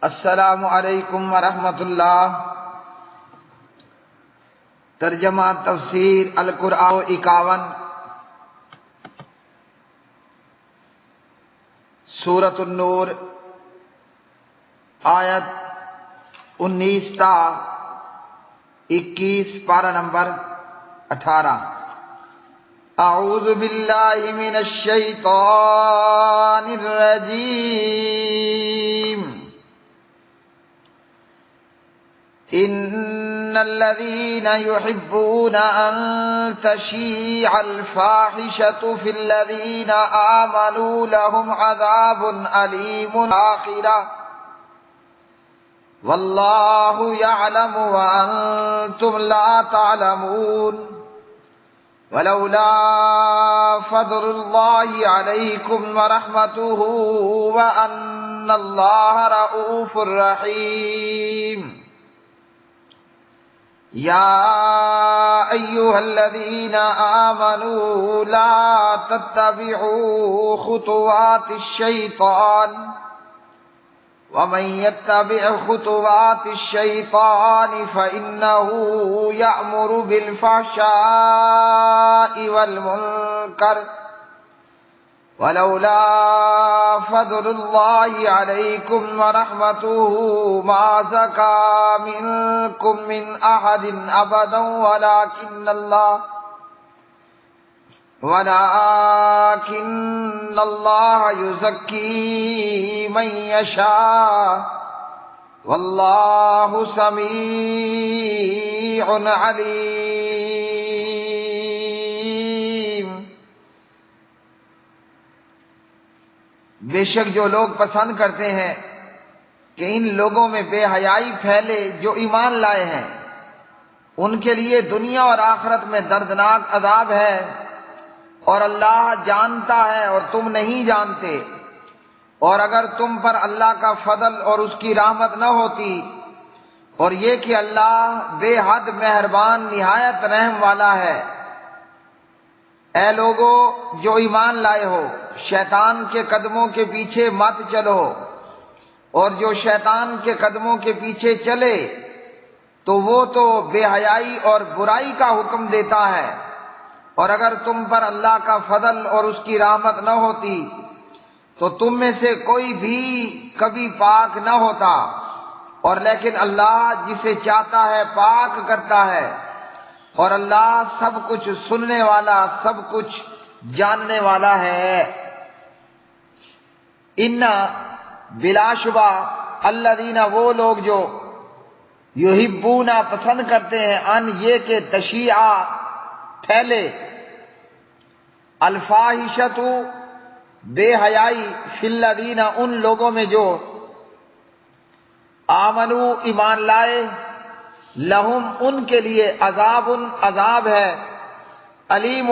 السلام علیکم ورحمۃ اللہ۔ ترجمہ تفسیر القرآن 51، سورۃ النور، آیت 19 تا 21، پارہ نمبر 18۔ اعوذ باللہ من الشیطان الرجیم۔ ان الذين يحبون ان تشيع الفاحشة في الذين آمنوا لهم عذاب أليم آخرة والله يعلم وأنتم لا تعلمون ولولا فضل الله عليكم ورحمته وأن الله رؤوف رحيم۔ یا ایھا الذین آمنوا لا تتبعوا خطوات الشیطان ومن يتبع خطوات الشیطان فإنه یأمر بالفحشاء والمنکر ولولا فضل الله عليكم ورحمته ما زكى منكم من أحد أبدا ولكن الله يزكي من يشاء والله سميع عليم۔ بے شک جو لوگ پسند کرتے ہیں کہ ان لوگوں میں بے حیائی پھیلے جو ایمان لائے ہیں، ان کے لیے دنیا اور آخرت میں دردناک عذاب ہے، اور اللہ جانتا ہے اور تم نہیں جانتے۔ اور اگر تم پر اللہ کا فضل اور اس کی رحمت نہ ہوتی، اور یہ کہ اللہ بے حد مہربان نہایت رحم والا ہے۔ اے لوگو جو ایمان لائے ہو، شیطان کے قدموں کے پیچھے مت چلو، اور جو شیطان کے قدموں کے پیچھے چلے تو وہ تو بے حیائی اور برائی کا حکم دیتا ہے۔ اور اگر تم پر اللہ کا فضل اور اس کی رحمت نہ ہوتی تو تم میں سے کوئی بھی کبھی پاک نہ ہوتا، اور لیکن اللہ جسے چاہتا ہے پاک کرتا ہے، اور اللہ سب کچھ سننے والا سب کچھ جاننے والا ہے۔ ان بلا شبہ الذین وہ لوگ جو یحبون پسند کرتے ہیں ان یہ کہ تشیع پھیلے الفاحشۃ بے حیائی فی الذین ان لوگوں میں جو آمنوا ایمان لائے، لہم ان کے لیے عذاب عذاب ہے، علیم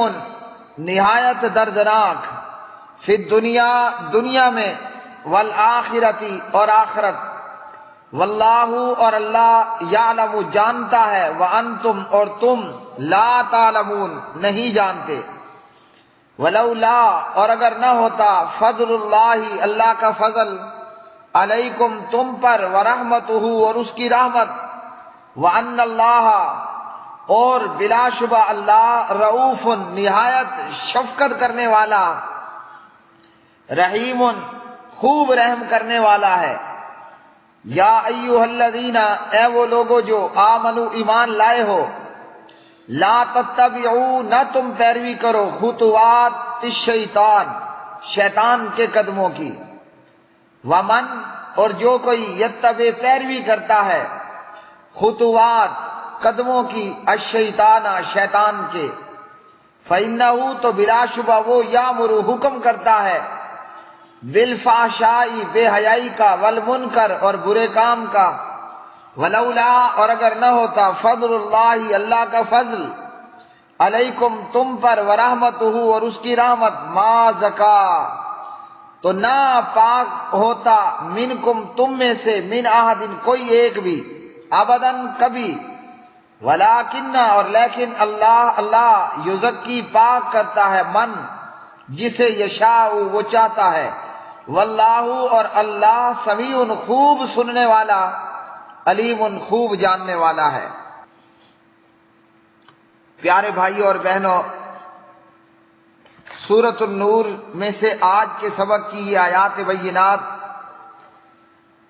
نہایت دردناک، فی الدنیا دنیا میں، والآخرتی اور آخرت، واللہ اور اللہ یعلم جانتا ہے، وانتم اور تم لا تعلمون نہیں جانتے۔ ولولا اور اگر نہ ہوتا فضل اللہ اللہ کا فضل، علیکم تم پر، ورحمتہ اور اس کی رحمت، وَأَنَّ اللَّهَ اور بلا شبہ اللہ، رؤوف نہایت شفقت کرنے والا، رحیم خوب رحم کرنے والا ہے۔ یا ایھا الذین اے وہ لوگو جو آمنو ایمان لائے ہو، لا تتبعوا نہ تم پیروی کرو، خطوات الشیطان شیطان کے قدموں کی، ومن اور جو کوئی یتبع پیروی کرتا ہے، خطوات قدموں کی، الشیطان شیطان کے، فإنہ تو بلا شبہ وہ یامر حکم کرتا ہے، بالفحشاء بے حیائی کا، والمنکر اور برے کام کا، ولولا اور اگر نہ ہوتا فضل اللہ اللہ کا فضل، علیکم تم پر، ورحمتہ اور اس کی رحمت، ما زکا تو نہ پاک ہوتا، منکم تم میں سے، من احد کوئی ایک بھی، ابداً کبھی، ولیکن اور لیکن اللہ یزکی پاک کرتا ہے، من جسے یشاء وہ چاہتا ہے، واللہ اور اللہ سمیع خوب سننے والا، علیم خوب جاننے والا ہے۔ پیارے بھائیوں اور بہنوں، سورۃ النور میں سے آج کے سبق کی یہ آیات بینات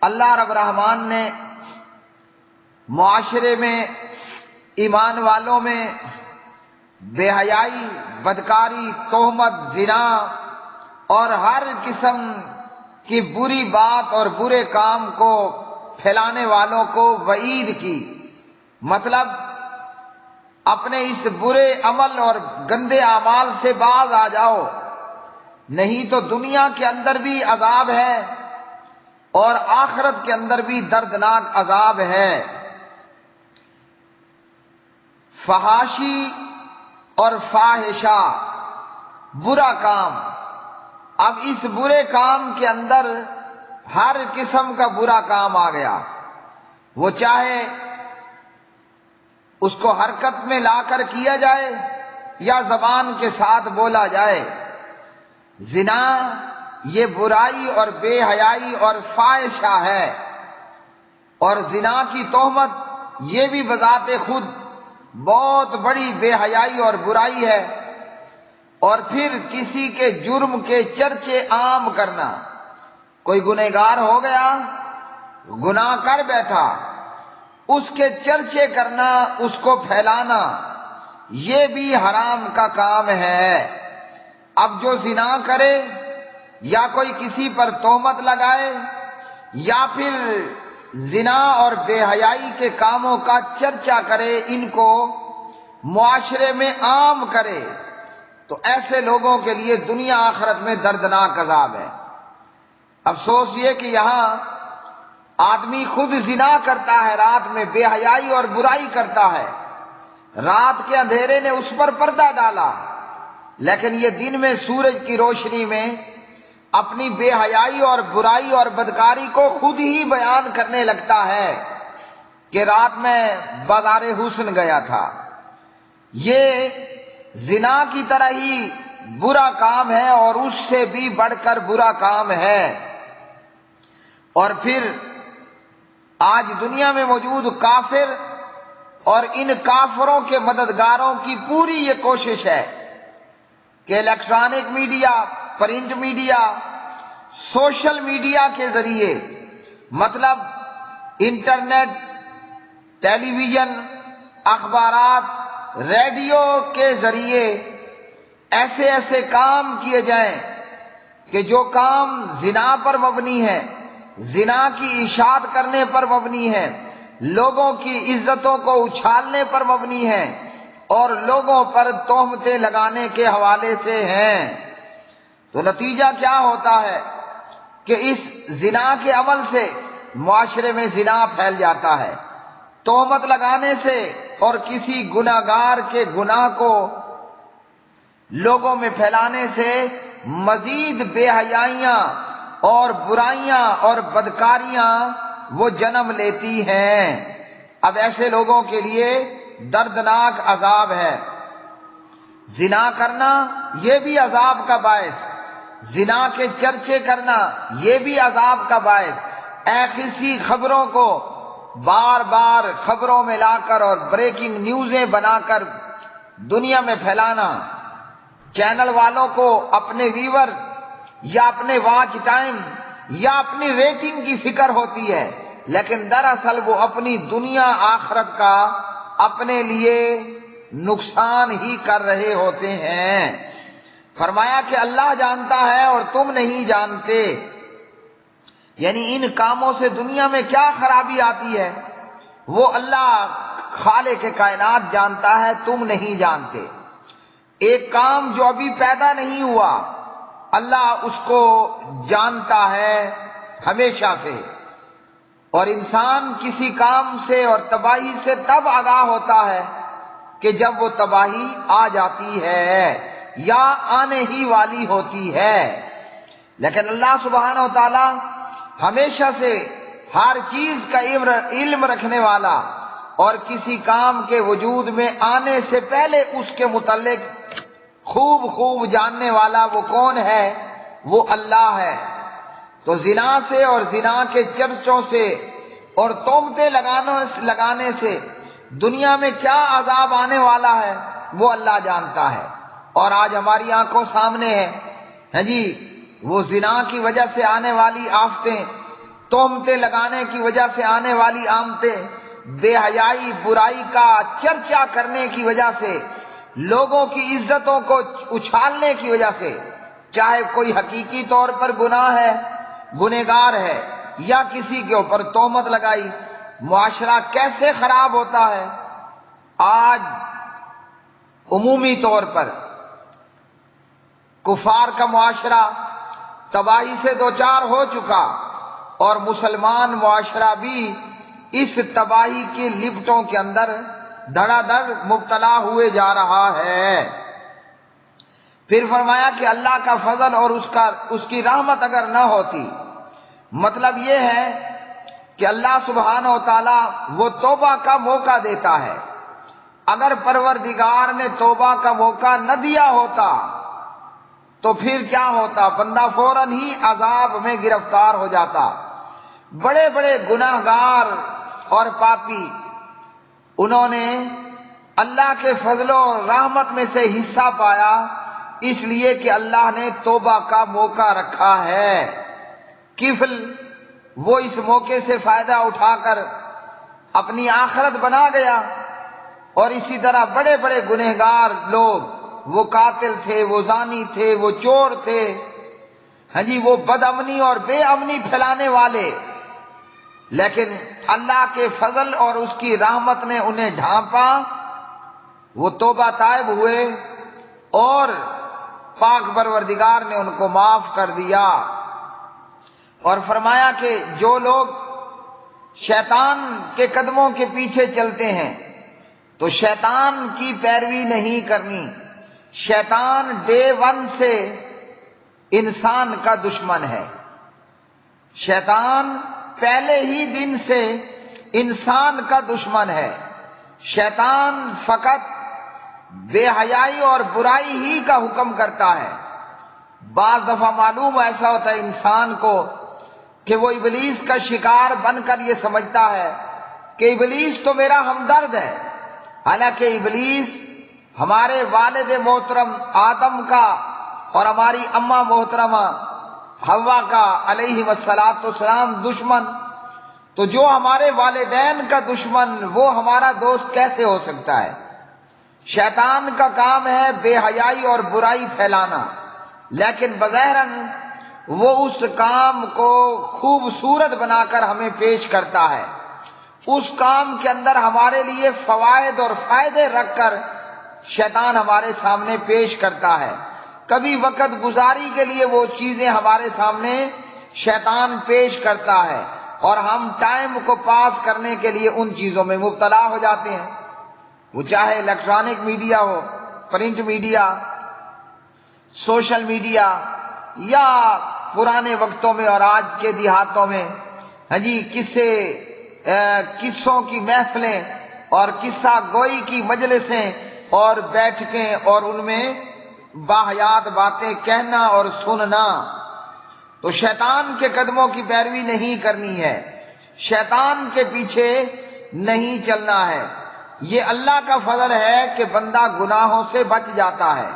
اللہ رب الرحمن نے معاشرے میں، ایمان والوں میں بے حیائی، بدکاری، تہمت، زنا اور ہر قسم کی بری بات اور برے کام کو پھیلانے والوں کو وعید کی۔ مطلب اپنے اس برے عمل اور گندے اعمال سے باز آ جاؤ، نہیں تو دنیا کے اندر بھی عذاب ہے اور آخرت کے اندر بھی دردناک عذاب ہے۔ فحاشی اور فاحشہ، برا کام۔ اب اس برے کام کے اندر ہر قسم کا برا کام آ گیا، وہ چاہے اس کو حرکت میں لا کر کیا جائے یا زبان کے ساتھ بولا جائے۔ زنا یہ برائی اور بے حیائی اور فاحشہ ہے، اور زنا کی تہمت یہ بھی بذات خود بہت بڑی بے حیائی اور برائی ہے۔ اور پھر کسی کے جرم کے چرچے عام کرنا، کوئی گنہگار ہو گیا، گناہ کر بیٹھا، اس کے چرچے کرنا، اس کو پھیلانا، یہ بھی حرام کا کام ہے۔ اب جو زنا کرے یا کوئی کسی پر تہمت لگائے یا پھر زنا اور بے حیائی کے کاموں کا چرچا کرے، ان کو معاشرے میں عام کرے، تو ایسے لوگوں کے لیے دنیا آخرت میں دردناک عذاب ہے۔ افسوس یہ کہ یہاں آدمی خود زنا کرتا ہے، رات میں بے حیائی اور برائی کرتا ہے، رات کے اندھیرے نے اس پر پردہ ڈالا، لیکن یہ دن میں سورج کی روشنی میں اپنی بے حیائی اور برائی اور بدکاری کو خود ہی بیان کرنے لگتا ہے کہ رات میں بازار حسن گیا تھا۔ یہ زنا کی طرح ہی برا کام ہے اور اس سے بھی بڑھ کر برا کام ہے۔ اور پھر آج دنیا میں موجود کافر اور ان کافروں کے مددگاروں کی پوری یہ کوشش ہے کہ electronic media, print media, social media کے ذریعے، مطلب انٹرنیٹ، ٹیلی ویژن، اخبارات، ریڈیو کے ذریعے ایسے ایسے کام کیے جائیں کہ جو کام زنا پر مبنی ہے، زنا کی اشاعت کرنے پر مبنی ہے، لوگوں کی عزتوں کو اچھالنے پر مبنی ہے اور لوگوں پر تہمتیں لگانے کے حوالے سے ہیں۔ تو نتیجہ کیا ہوتا ہے کہ اس زنا کے عمل سے معاشرے میں زنا پھیل جاتا ہے، تہمت لگانے سے اور کسی گناہگار کے گناہ کو لوگوں میں پھیلانے سے مزید بے حیائیاں اور برائیاں اور بدکاریاں وہ جنم لیتی ہیں۔ اب ایسے لوگوں کے لیے دردناک عذاب ہے۔ زنا کرنا یہ بھی عذاب کا باعث، زنا کے چرچے کرنا یہ بھی عذاب کا باعث، ایسی خبروں کو بار بار خبروں میں لا کر اور بریکنگ نیوزیں بنا کر دنیا میں پھیلانا، چینل والوں کو اپنے ویور یا اپنے واچ ٹائم یا اپنی ریٹنگ کی فکر ہوتی ہے، لیکن دراصل وہ اپنی دنیا آخرت کا اپنے لیے نقصان ہی کر رہے ہوتے ہیں۔ فرمایا کہ اللہ جانتا ہے اور تم نہیں جانتے، یعنی ان کاموں سے دنیا میں کیا خرابی آتی ہے وہ اللہ خالق کائنات جانتا ہے، تم نہیں جانتے۔ ایک کام جو ابھی پیدا نہیں ہوا، اللہ اس کو جانتا ہے ہمیشہ سے، اور انسان کسی کام سے اور تباہی سے تب آگاہ ہوتا ہے کہ جب وہ تباہی آ جاتی ہے یا آنے ہی والی ہوتی ہے۔ لیکن اللہ سبحانہ و تعالی ہمیشہ سے ہر چیز کا علم رکھنے والا اور کسی کام کے وجود میں آنے سے پہلے اس کے متعلق خوب جاننے والا وہ کون ہے؟ وہ اللہ ہے۔ تو زنا سے اور زنا کے چرچوں سے اور تہمتیں لگانے سے دنیا میں کیا عذاب آنے والا ہے وہ اللہ جانتا ہے۔ اور آج ہماری آنکھوں سامنے ہے جی وہ زنا کی وجہ سے آنے والی آفتیں، تہمتیں لگانے کی وجہ سے آنے والی آفتیں، بے حیائی برائی کا چرچا کرنے کی وجہ سے، لوگوں کی عزتوں کو اچھالنے کی وجہ سے، چاہے کوئی حقیقی طور پر گناہ ہے، گنہگار ہے، یا کسی کے اوپر تہمت لگائی، معاشرہ کیسے خراب ہوتا ہے۔ آج عمومی طور پر کفار کا معاشرہ تباہی سے دوچار ہو چکا اور مسلمان معاشرہ بھی اس تباہی کی لپٹوں کے اندر دھڑا دھڑ مبتلا ہوئے جا رہا ہے۔ پھر فرمایا کہ اللہ کا فضل اور اس کی رحمت اگر نہ ہوتی، مطلب یہ ہے کہ اللہ سبحانہ و تعالی وہ توبہ کا موقع دیتا ہے۔ اگر پروردگار نے توبہ کا موقع نہ دیا ہوتا تو پھر کیا ہوتا؟ بندہ فوراً ہی عذاب میں گرفتار ہو جاتا۔ بڑے بڑے گناہگار اور پاپی انہوں نے اللہ کے فضل و رحمت میں سے حصہ پایا، اس لیے کہ اللہ نے توبہ کا موقع رکھا ہے۔ کفل وہ اس موقع سے فائدہ اٹھا کر اپنی آخرت بنا گیا، اور اسی طرح بڑے بڑے گنہگار لوگ، وہ قاتل تھے، وہ زانی تھے، وہ چور تھے، جی وہ بد امنی اور بے امنی پھیلانے والے، لیکن اللہ کے فضل اور اس کی رحمت نے انہیں ڈھانپا، وہ توبہ طائب ہوئے اور پاک پروردگار نے ان کو معاف کر دیا۔ اور فرمایا کہ جو لوگ شیطان کے قدموں کے پیچھے چلتے ہیں تو شیطان کی پیروی نہیں کرنی۔ شیطان ڈے ون سے انسان کا دشمن ہے۔ شیطان پہلے ہی دن سے انسان کا دشمن ہے۔ شیطان فقط بے حیائی اور برائی ہی کا حکم کرتا ہے۔ بعض دفعہ معلوم ایسا ہوتا ہے انسان کو کہ وہ ابلیس کا شکار بن کر یہ سمجھتا ہے کہ ابلیس تو میرا ہمدرد ہے، حالانکہ ابلیس ہمارے والد محترم آدم کا اور ہماری اماں محترمہ حوا کا علیہ السلام دشمن، تو جو ہمارے والدین کا دشمن وہ ہمارا دوست کیسے ہو سکتا ہے؟ شیطان کا کام ہے بے حیائی اور برائی پھیلانا، لیکن بظاہراً وہ اس کام کو خوبصورت بنا کر ہمیں پیش کرتا ہے، اس کام کے اندر ہمارے لیے فوائد اور فائدے رکھ کر شیطان ہمارے سامنے پیش کرتا ہے۔ کبھی وقت گزاری کے لیے وہ چیزیں ہمارے سامنے شیطان پیش کرتا ہے اور ہم ٹائم کو پاس کرنے کے لیے ان چیزوں میں مبتلا ہو جاتے ہیں، وہ چاہے الیکٹرانک میڈیا ہو، پرنٹ میڈیا، سوشل میڈیا، یا پرانے وقتوں میں اور آج کے دیہاتوں میں جی قصوں کی محفلیں اور قصہ گوئی کی مجلسیں اور بیٹھکیں اور ان میں باحیات باتیں کہنا اور سننا۔ تو شیطان کے قدموں کی پیروی نہیں کرنی ہے، شیطان کے پیچھے نہیں چلنا ہے۔ یہ اللہ کا فضل ہے کہ بندہ گناہوں سے بچ جاتا ہے۔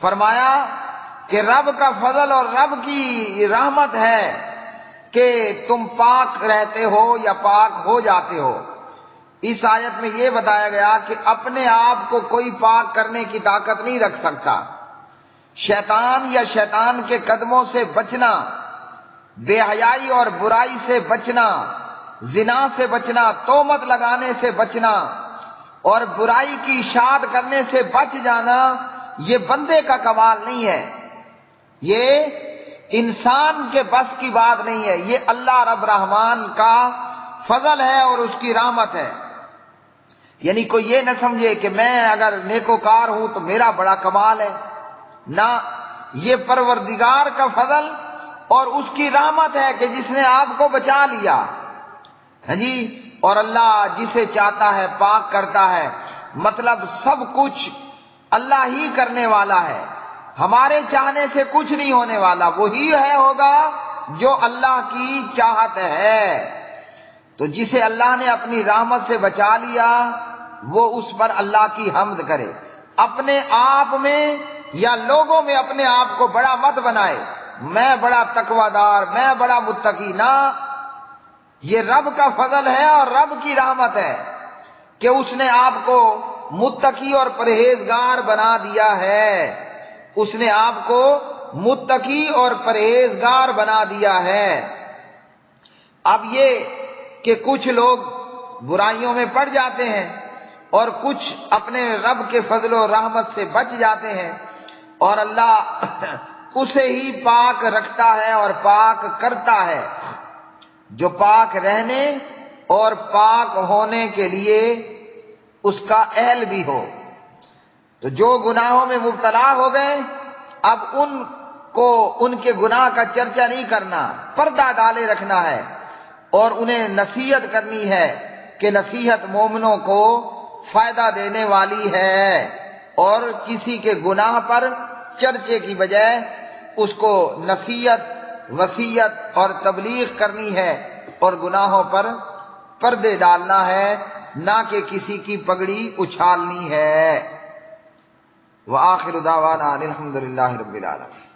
فرمایا کہ رب کا فضل اور رب کی رحمت ہے کہ تم پاک رہتے ہو یا پاک ہو جاتے ہو۔ اس آیت میں یہ بتایا گیا کہ اپنے آپ کو کوئی پاک کرنے کی طاقت نہیں رکھ سکتا۔ شیطان یا شیطان کے قدموں سے بچنا، بے حیائی اور برائی سے بچنا، زنا سے بچنا، تہمت لگانے سے بچنا اور برائی کی اشاعت کرنے سے بچ جانا، یہ بندے کا کمال نہیں ہے، یہ انسان کے بس کی بات نہیں ہے، یہ اللہ رب رحمان کا فضل ہے اور اس کی رحمت ہے۔ یعنی کوئی یہ نہ سمجھے کہ میں اگر نیکوکار ہوں تو میرا بڑا کمال ہے، نہ، یہ پروردگار کا فضل اور اس کی رحمت ہے کہ جس نے آپ کو بچا لیا، ہاں جی، اور اللہ جسے چاہتا ہے پاک کرتا ہے۔ مطلب سب کچھ اللہ ہی کرنے والا ہے، ہمارے چاہنے سے کچھ نہیں ہونے والا، وہی ہے ہوگا جو اللہ کی چاہت ہے۔ تو جسے اللہ نے اپنی رحمت سے بچا لیا وہ اس پر اللہ کی حمد کرے، اپنے آپ میں یا لوگوں میں اپنے آپ کو بڑا مت بنائے، میں بڑا تقوی دار، میں بڑا متقی، نہ، یہ رب کا فضل ہے اور رب کی رحمت ہے کہ اس نے آپ کو متقی اور پرہیزگار بنا دیا ہے، اس نے آپ کو متقی اور پرہیزگار بنا دیا ہے۔ اب یہ کہ کچھ لوگ برائیوں میں پڑ جاتے ہیں اور کچھ اپنے رب کے فضل و رحمت سے بچ جاتے ہیں، اور اللہ اسے ہی پاک رکھتا ہے اور پاک کرتا ہے جو پاک رہنے اور پاک ہونے کے لیے اس کا اہل بھی ہو۔ تو جو گناہوں میں مبتلا ہو گئے، اب ان کو ان کے گناہ کا چرچا نہیں کرنا، پردہ ڈالے رکھنا ہے اور انہیں نصیحت کرنی ہے کہ نصیحت مومنوں کو فائدہ دینے والی ہے، اور کسی کے گناہ پر چرچے کی بجائے اس کو نصیحت، وصیت اور تبلیغ کرنی ہے، اور گناہوں پر پردے ڈالنا ہے، نہ کہ کسی کی پگڑی اچھالنی ہے۔ وآخر دعوانا الحمدللہ رب العالمین۔